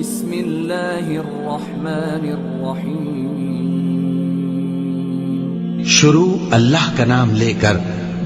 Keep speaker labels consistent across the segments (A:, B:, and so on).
A: بسم اللہ الرحمن الرحیم۔
B: شروع اللہ کا نام لے کر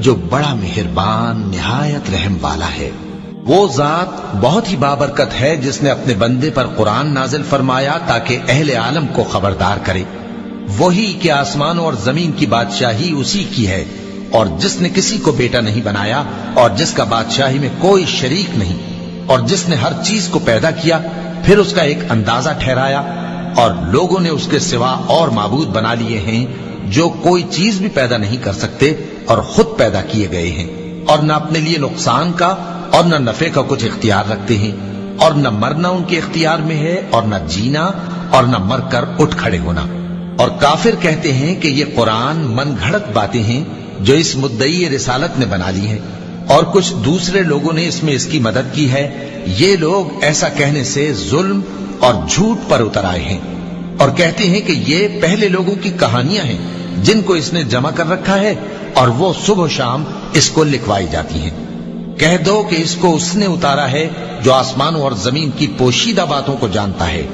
B: جو بڑا مہربان نہایت رحم والا ہے۔ وہ ذات بہت ہی بابرکت ہے جس نے اپنے بندے پر قرآن نازل فرمایا تاکہ اہل عالم کو خبردار کرے۔ وہی کہ آسمانوں اور زمین کی بادشاہی اسی کی ہے، اور جس نے کسی کو بیٹا نہیں بنایا اور جس کا بادشاہی میں کوئی شریک نہیں، اور جس نے ہر چیز کو پیدا کیا پھر اس کا ایک اندازہ ٹھہرایا، اور لوگوں نے اس کے سوا اور معبود بنا لیے ہیں جو کوئی چیز بھی پیدا نہیں کر سکتے اور خود پیدا کیے گئے ہیں، اور نہ اپنے لیے نقصان کا اور نہ نفع کا کچھ اختیار رکھتے ہیں، اور نہ مرنا ان کے اختیار میں ہے اور نہ جینا اور نہ مر کر اٹھ کھڑے ہونا۔ اور کافر کہتے ہیں کہ یہ قرآن من گھڑت باتیں ہیں جو اس مدعی رسالت نے بنا لی ہیں، اور کچھ دوسرے لوگوں نے اس میں اس کی مدد کی ہے۔ یہ لوگ ایسا کہنے سے ظلم اور جھوٹ پر اتر آئے ہیں، اور کہتے ہیں کہ یہ پہلے لوگوں کی کہانیاں ہیں جن کو اس نے جمع کر رکھا ہے، اور وہ صبح و شام اس کو لکھوائی جاتی ہیں۔ کہہ دو کہ اس کو اس نے اتارا ہے جو آسمانوں اور زمین کی پوشیدہ باتوں کو جانتا ہے،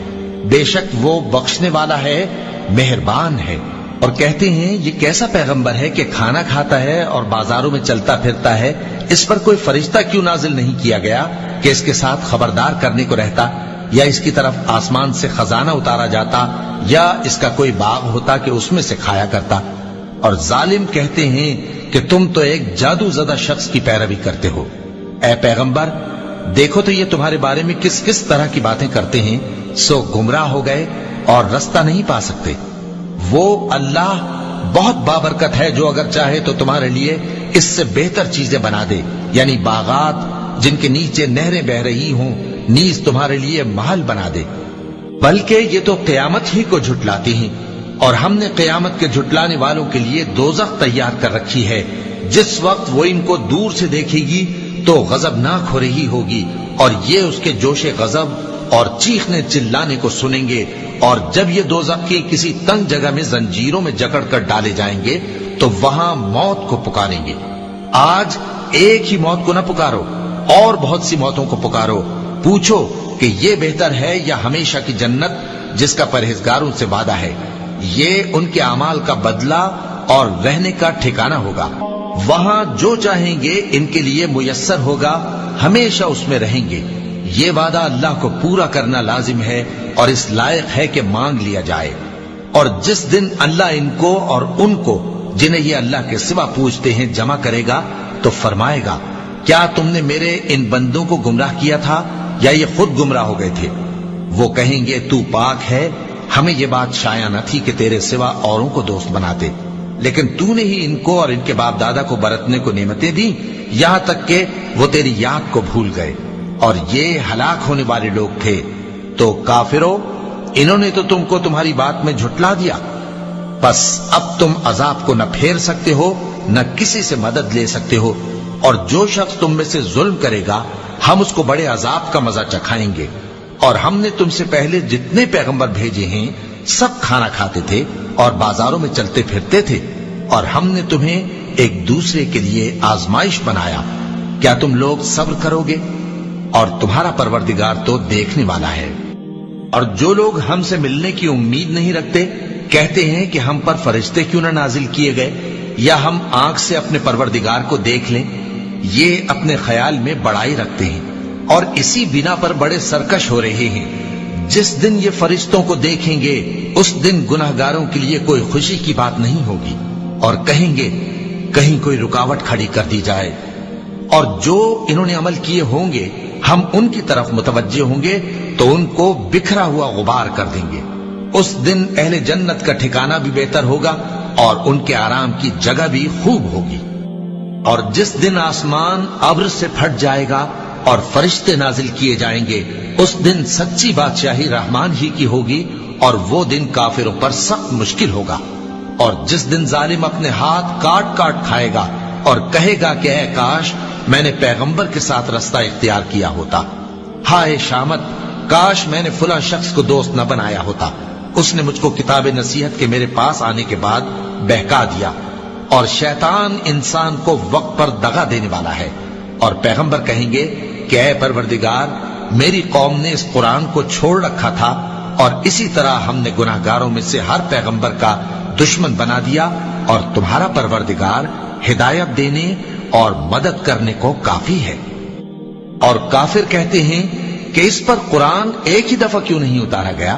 B: بے شک وہ بخشنے والا ہے، مہربان ہے۔ اور کہتے ہیں یہ کیسا پیغمبر ہے کہ کھانا کھاتا ہے اور بازاروں میں چلتا پھرتا ہے، اس پر کوئی فرشتہ کیوں نازل نہیں کیا گیا کہ اس کے ساتھ خبردار کرنے کو رہتا، یا اس کی طرف آسمان سے خزانہ اتارا جاتا، یا اس کا کوئی باغ ہوتا کہ اس میں سے کھایا کرتا۔ اور ظالم کہتے ہیں کہ تم تو ایک جادو زدہ شخص کی پیروی کرتے ہو۔ اے پیغمبر دیکھو تو یہ تمہارے بارے میں کس کس طرح کی باتیں کرتے ہیں، سو گمراہ ہو گئے اور رستہ نہیں پا سکتے۔ وہ اللہ بہت بابرکت ہے جو اگر چاہے تو تمہارے لیے اس سے بہتر چیزیں بنا دے، یعنی باغات جن کے نیچے نہریں بہ رہی ہوں، نیز تمہارے لیے محل بنا دے۔ بلکہ یہ تو قیامت ہی کو جھٹلاتے ہیں، اور ہم نے قیامت کے جھٹلانے والوں کے لیے دوزخ تیار کر رکھی ہے، جس وقت وہ ان کو دور سے دیکھے گی تو غضبناک ہو رہی ہوگی، اور یہ اس کے جوش غضب اور چیخنے چلانے کو سنیں گے۔ اور جب یہ دوزخ کی کسی تنگ جگہ میں زنجیروں میں جکڑ کر ڈالے جائیں گے تو وہاں موت کو پکاریں گے۔ آج ایک ہی موت کو نہ پکارو، اور بہت سی موتوں کو پکارو، پوچھو کہ یہ بہتر ہے یا ہمیشہ کی جنت جس کا پرہیزگاروں سے وعدہ ہے۔ یہ ان کے اعمال کا بدلہ اور رہنے کا ٹھکانہ ہوگا، وہاں جو چاہیں گے ان کے لیے میسر ہوگا، ہمیشہ اس میں رہیں گے۔ یہ وعدہ اللہ کو پورا کرنا لازم ہے اور اس لائق ہے کہ مانگ لیا جائے۔ اور جس دن اللہ ان کو اور ان کو جنہیں یہ اللہ کے سوا پوچھتے ہیں جمع کرے گا تو فرمائے گا، کیا تم نے میرے ان بندوں کو گمراہ کیا تھا یا یہ خود گمراہ ہو گئے تھے؟ وہ کہیں گے تو پاک ہے، ہمیں یہ بات شایع نہ تھی کہ تیرے سوا اوروں کو دوست بناتے، لیکن تو نے ہی ان کو اور ان کے باپ دادا کو برتنے کو نعمتیں دی، یہاں تک کہ وہ تیری یاد کو بھول گئے، اور یہ ہلاک ہونے والے لوگ تھے۔ تو کافرو، انہوں نے تو تم کو تمہاری بات میں جھٹلا دیا، بس اب تم عذاب کو نہ پھیر سکتے ہو نہ کسی سے مدد لے سکتے ہو، اور جو شخص تم میں سے ظلم کرے گا ہم اس کو بڑے عذاب کا مزہ چکھائیں گے۔ اور ہم نے تم سے پہلے جتنے پیغمبر بھیجے ہیں سب کھانا کھاتے تھے اور بازاروں میں چلتے پھرتے تھے، اور ہم نے تمہیں ایک دوسرے کے لیے آزمائش بنایا، کیا تم لوگ صبر کرو گے؟ اور تمہارا پروردگار تو دیکھنے والا ہے۔ اور جو لوگ ہم سے ملنے کی امید نہیں رکھتے کہتے ہیں کہ ہم پر فرشتے کیوں نہ نازل کیے گئے، یا ہم آنکھ سے اپنے پروردگار کو دیکھ لیں۔ یہ اپنے خیال میں بڑائی رکھتے ہیں اور اسی بنا پر بڑے سرکش ہو رہے ہیں۔ جس دن یہ فرشتوں کو دیکھیں گے اس دن گناہگاروں کے لیے کوئی خوشی کی بات نہیں ہوگی، اور کہیں گے کہیں کوئی رکاوٹ کھڑی کر دی جائے۔ اور جو انہوں نے عمل کیے ہوں گے ہم ان کی طرف متوجہ ہوں گے تو ان کو بکھرا ہوا غبار کر دیں گے۔ اس دن اہل جنت کا ٹھکانہ بھی بہتر ہوگا اور ان کے آرام کی جگہ بھی خوب ہوگی۔ اور جس دن آسمان ابر سے پھٹ جائے گا اور فرشتے نازل کیے جائیں گے اس دن سچی بادشاہی رحمان ہی کی ہوگی، اور وہ دن کافروں پر سخت مشکل ہوگا۔ اور جس دن ظالم اپنے ہاتھ کاٹ کاٹ کھائے گا اور کہے گا کہ اے کاش میں نے پیغمبر کے ساتھ رستہ اختیار کیا ہوتا، ہائے شامت کاش میں نے فلاں شخص کو دوست نہ بنایا ہوتا، اس نے مجھ کو کتاب نصیحت کے میرے پاس آنے کے بعد بہکا دیا۔ اور شیطان انسان کو وقت پر دغا دینے والا ہے، اور پیغمبر کہیں گے کہ اے پروردگار میری قوم نے اس قرآن کو چھوڑ رکھا تھا اور اسی طرح ہم نے گناہگاروں میں سے ہر پیغمبر کا دشمن بنا دیا، اور تمہارا پروردگار ہدایت دینے اور مدد کرنے کو کافی ہے۔ اور کافر کہتے ہیں کہ اس پر قرآن ایک ہی دفعہ کیوں نہیں اتارا گیا؟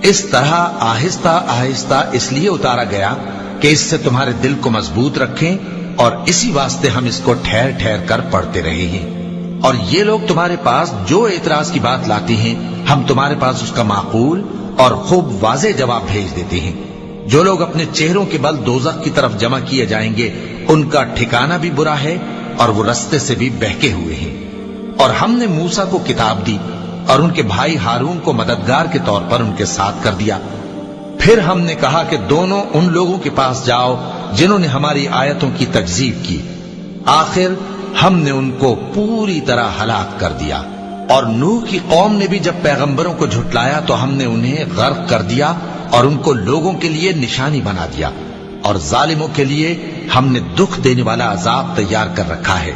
B: اس طرح آہستہ آہستہ اس لیے اتارا گیا کہ اس سے تمہارے دل کو مضبوط رکھیں، اور اسی واسطے ہم اس کو ٹھہر ٹھہر کر پڑھتے رہے ہیں۔ اور یہ لوگ تمہارے پاس جو اعتراض کی بات لاتے ہیں، ہم تمہارے پاس اس کا معقول اور خوب واضح جواب بھیج دیتے ہیں۔ جو لوگ اپنے چہروں کے بل دوزخ کی طرف جمع کیے جائیں گے، ان کا ٹھکانہ بھی برا ہے اور وہ رستے سے بھی بہکے ہوئے ہیں۔ اور ہم نے موسیٰ کو کتاب دی اور ان کے بھائی ہارون کو مددگار کے طور پر ان کے ساتھ کر دیا۔ پھر ہم نے کہا کہ دونوں ان لوگوں کے پاس جاؤ جنہوں نے ہماری آیتوں کی تکذیب کی۔ آخر ہم نے ان کو پوری طرح ہلاک کر دیا۔ اور نوح کی قوم نے بھی جب پیغمبروں کو جھٹلایا تو ہم نے انہیں غرق کر دیا اور ان کو لوگوں کے لیے نشانی بنا دیا، اور ظالموں کے لیے ہم نے دکھ دینے والا عذاب تیار کر رکھا ہے۔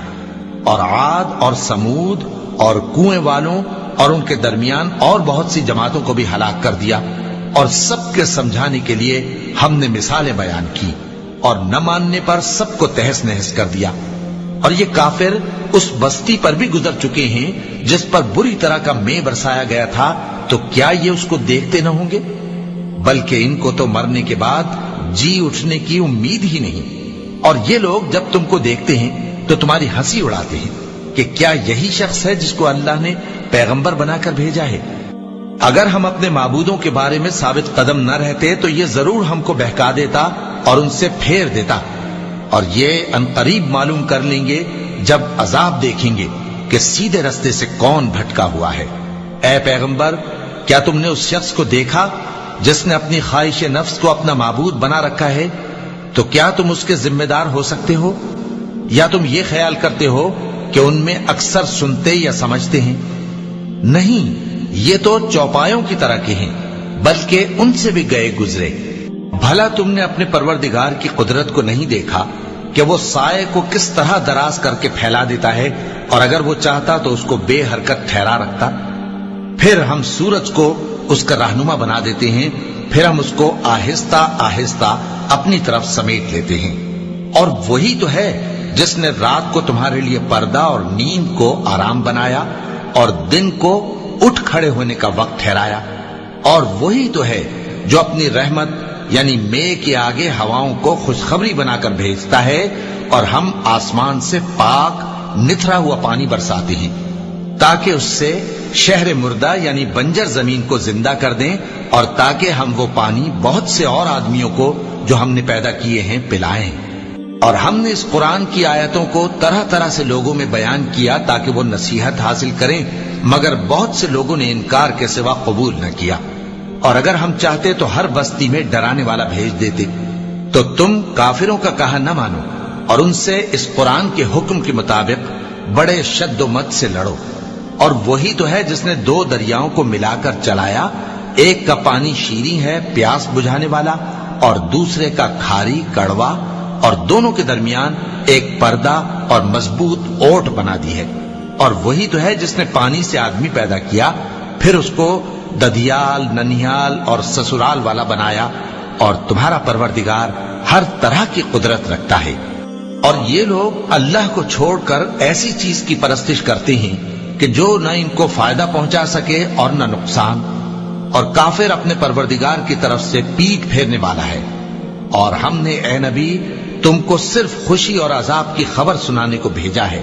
B: اور عاد اور سمود اور کنویں والوں اور ان کے درمیان اور بہت سی جماعتوں کو بھی ہلاک کر دیا، اور سب کے سمجھانے کے لیے ہم نے مثالیں بیان کی، اور نہ ماننے پر سب کو تہس نہس کر دیا۔ اور یہ کافر اس بستی پر بھی گزر چکے ہیں جس پر بری طرح کا مے برسایا گیا تھا، تو کیا یہ اس کو دیکھتے نہ ہوں گے؟ بلکہ ان کو تو مرنے کے بعد جی اٹھنے کی امید ہی نہیں۔ اور یہ لوگ جب تم کو دیکھتے ہیں تو تمہاری ہنسی اڑاتے ہیں کہ کیا یہی شخص ہے جس کو اللہ نے پیغمبر بنا کر بھیجا ہے؟ اگر ہم اپنے معبودوں کے بارے میں ثابت قدم نہ رہتے تو یہ ضرور ہم کو بہکا دیتا اور ان سے پھیر دیتا، اور یہ انقریب معلوم کر لیں گے جب عذاب دیکھیں گے کہ سیدھے رستے سے کون بھٹکا ہوا ہے۔ اے پیغمبر، کیا تم نے اس شخص کو دیکھا جس نے اپنی خواہش نفس کو اپنا معبود بنا رکھا ہے؟ تو کیا تم اس کے ذمہ دار ہو سکتے ہو؟ یا تم یہ خیال کرتے ہو کہ ان میں اکثر سنتے یا سمجھتے ہیں؟ نہیں، یہ تو چوپایوں کی طرح کے ہیں، بلکہ ان سے بھی گئے گزرے۔ بھلا تم نے اپنے پروردگار کی قدرت کو نہیں دیکھا کہ وہ سائے کو کس طرح دراز کر کے پھیلا دیتا ہے، اور اگر وہ چاہتا تو اس کو بے حرکت ٹھہرا رکھتا؟ پھر ہم سورج کو اس کا رہنما بنا دیتے ہیں، پھر ہم اس کو آہستہ آہستہ اپنی طرف سمیٹ لیتے ہیں۔ اور وہی تو ہے جس نے رات کو تمہارے لیے پردہ اور نیند کو آرام بنایا، اور دن کو اٹھ کھڑے ہونے کا وقت ٹھہرایا۔ اور وہی تو ہے جو اپنی رحمت یعنی مے کے آگے ہواؤں کو خوشخبری بنا کر بھیجتا ہے، اور ہم آسمان سے پاک نتھرا ہوا پانی برساتے ہیں تاکہ اس سے شہر مردہ یعنی بنجر زمین کو زندہ کر دیں، اور تاکہ ہم وہ پانی بہت سے اور آدمیوں کو جو ہم نے پیدا کیے ہیں پلائیں۔ اور ہم نے اس قرآن کی آیتوں کو طرح طرح سے لوگوں میں بیان کیا تاکہ وہ نصیحت حاصل کریں، مگر بہت سے لوگوں نے انکار کے سوا قبول نہ کیا۔ اور اگر ہم چاہتے تو ہر بستی میں ڈرانے والا بھیج دیتے، تو تم کافروں کا کہا نہ مانو اور ان سے اس قرآن کے حکم کے مطابق بڑے شد و مت سے لڑو۔ اور وہی تو ہے جس نے دو دریاؤں کو ملا کر چلایا، ایک کا پانی شیریں ہے پیاس بجھانے والا، اور دوسرے کا کھاری کڑوا، اور دونوں کے درمیان ایک پردہ اور مضبوط اوٹ بنا دی ہے۔ اور وہی تو ہے جس نے پانی سے آدمی پیدا کیا، پھر اس کو ددیال، ننیال اور سسرال والا بنایا، اور تمہارا پروردگار ہر طرح کی قدرت رکھتا ہے۔ اور یہ لوگ اللہ کو چھوڑ کر ایسی چیز کی پرستش کرتے ہیں کہ جو نہ ان کو فائدہ پہنچا سکے اور نہ نقصان، اور کافر اپنے پروردگار کی طرف سے پیٹ پھیرنے والا ہے۔ اور ہم نے اے نبی تم کو صرف خوشی اور عذاب کی خبر سنانے کو بھیجا ہے۔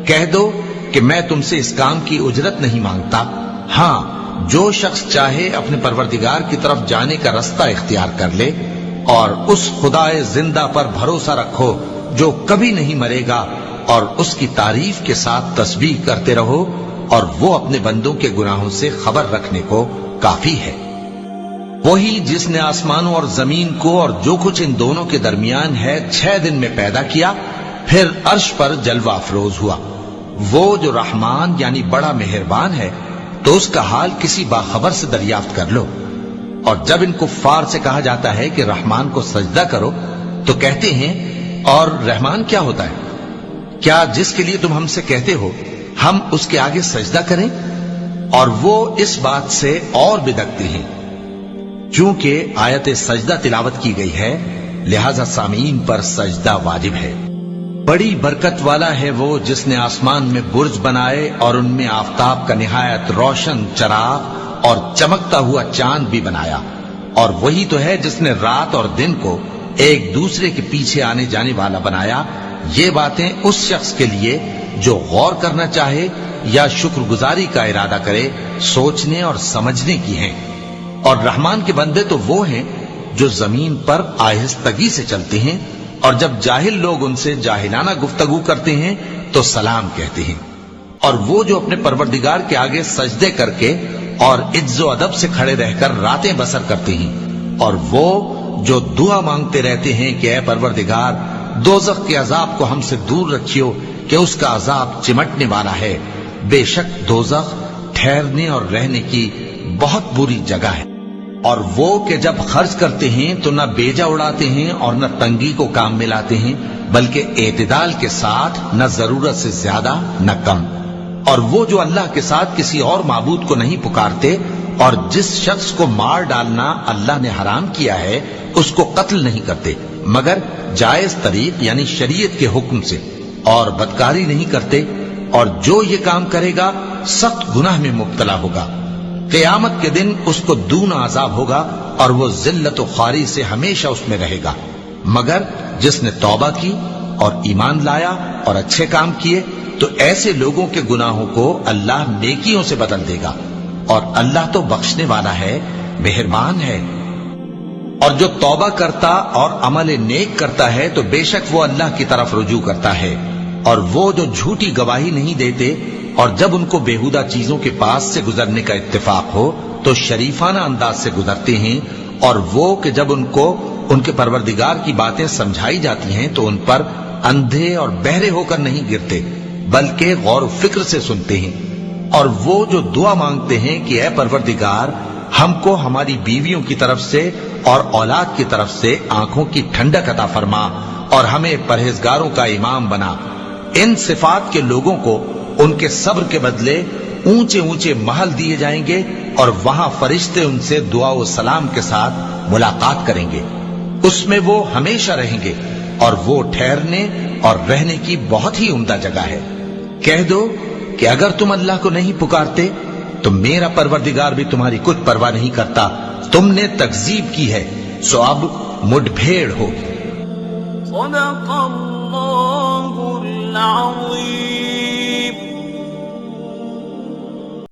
B: کہہ دو کہ میں تم سے اس کام کی اجرت نہیں مانگتا، ہاں جو شخص چاہے اپنے پروردگار کی طرف جانے کا رستہ اختیار کر لے، اور اس خدائے زندہ پر بھروسہ رکھو جو کبھی نہیں مرے گا، اور اس کی تعریف کے ساتھ تسبیح کرتے رہو، اور وہ اپنے بندوں کے گناہوں سے خبر رکھنے کو کافی ہے۔ وہی جس نے آسمانوں اور زمین کو اور جو کچھ ان دونوں کے درمیان ہے 6 دن میں پیدا کیا، پھر عرش پر جلوہ افروز ہوا۔ وہ جو رحمان یعنی بڑا مہربان ہے، تو اس کا حال کسی باخبر سے دریافت کر لو۔ اور جب ان کفار سے کہا جاتا ہے کہ رحمان کو سجدہ کرو، تو کہتے ہیں اور رحمان کیا ہوتا ہے؟ کیا جس کے لیے تم ہم سے کہتے ہو ہم اس کے آگے سجدہ کریں؟ اور وہ اس بات سے اور بدکتے ہیں چونکہ آیت سجدہ تلاوت کی گئی ہے لہذا سامعین پر سجدہ واجب ہے۔ بڑی برکت والا ہے وہ جس نے آسمان میں برج بنائے اور ان میں آفتاب کا نہایت روشن چراغ اور چمکتا ہوا چاند بھی بنایا، اور وہی تو ہے جس نے رات اور دن کو ایک دوسرے کے پیچھے آنے جانے والا بنایا۔ یہ باتیں اس شخص کے لیے جو غور کرنا چاہے یا شکر گزاری کا ارادہ کرے سوچنے اور سمجھنے کی ہیں۔ اور رحمان کے بندے تو وہ ہیں جو زمین پر آہستگی سے چلتے ہیں، اور جب جاہل لوگ ان سے جاہلانہ گفتگو کرتے ہیں تو سلام کہتے ہیں۔ اور وہ جو اپنے پروردگار کے آگے سجدے کر کے اور عز و ادب سے کھڑے رہ کر راتیں بسر کرتے ہیں، اور وہ جو دعا مانگتے رہتے ہیں کہ اے پروردگار دوزخ کے عذاب کو ہم سے دور رکھیو کہ اس کا عذاب چمٹنے والا ہے۔ بے شک دوزخ ٹھہرنے اور رہنے کی بہت بری جگہ ہے۔ اور وہ کہ جب خرچ کرتے ہیں تو نہ بیجا اڑاتے ہیں اور نہ تنگی کو کام میں لاتے ہیں، بلکہ اعتدال کے ساتھ، نہ ضرورت سے زیادہ نہ کم۔ اور وہ جو اللہ کے ساتھ کسی اور معبود کو نہیں پکارتے، اور جس شخص کو مار ڈالنا اللہ نے حرام کیا ہے اس کو قتل نہیں کرتے مگر جائز طریق یعنی شریعت کے حکم سے، اور بدکاری نہیں کرتے، اور جو یہ کام کرے گا سخت گناہ میں مبتلا ہوگا۔ قیامت کے دن اس کو دونا عذاب ہوگا اور وہ ذلت و خواری سے ہمیشہ اس میں رہے گا، مگر جس نے توبہ کی اور ایمان لایا اور اچھے کام کیے تو ایسے لوگوں کے گناہوں کو اللہ نیکیوں سے بدل دے گا، اور اللہ تو بخشنے والا ہے، مہربان ہے۔ اور جو توبہ کرتا اور عمل نیک کرتا ہے تو بے شک وہ اللہ کی طرف رجوع کرتا ہے۔ اور وہ جو جھوٹی گواہی نہیں دیتے اور جب ان کو بےہودہ چیزوں کے پاس سے گزرنے کا اتفاق ہو تو شریفانہ انداز سے گزرتے ہیں، اور وہ کہ جب ان کو ان کے پروردگار کی باتیں سمجھائی جاتی ہیں تو ان پر اندھے اور بہرے ہو کر نہیں گرتے بلکہ غور و فکر سے سنتے ہیں۔ اور وہ جو دعا مانگتے ہیں کہ اے پروردگار ہم کو ہماری بیویوں کی طرف سے اور اولاد کی طرف سے آنکھوں کی ٹھنڈک عطا فرما اور ہمیں پرہیزگاروں کا امام بنا، ان صفات کے لوگوں کو ان کے صبر کے بدلے اونچے اونچے محل دیے جائیں گے، اور وہاں فرشتے ان سے دعا و سلام کے ساتھ ملاقات کریں گے، اس میں وہ ہمیشہ رہیں گے، اور وہ ٹھہرنے اور رہنے کی بہت ہی عمدہ جگہ ہے۔ کہہ دو کہ اگر تم اللہ کو نہیں پکارتے تو میرا پروردگار بھی تمہاری کچھ پرواہ نہیں کرتا، تم نے تکذیب کی ہے سو اب مڈ بھیڑ ہوگی۔
C: صدق اللہ العظیم۔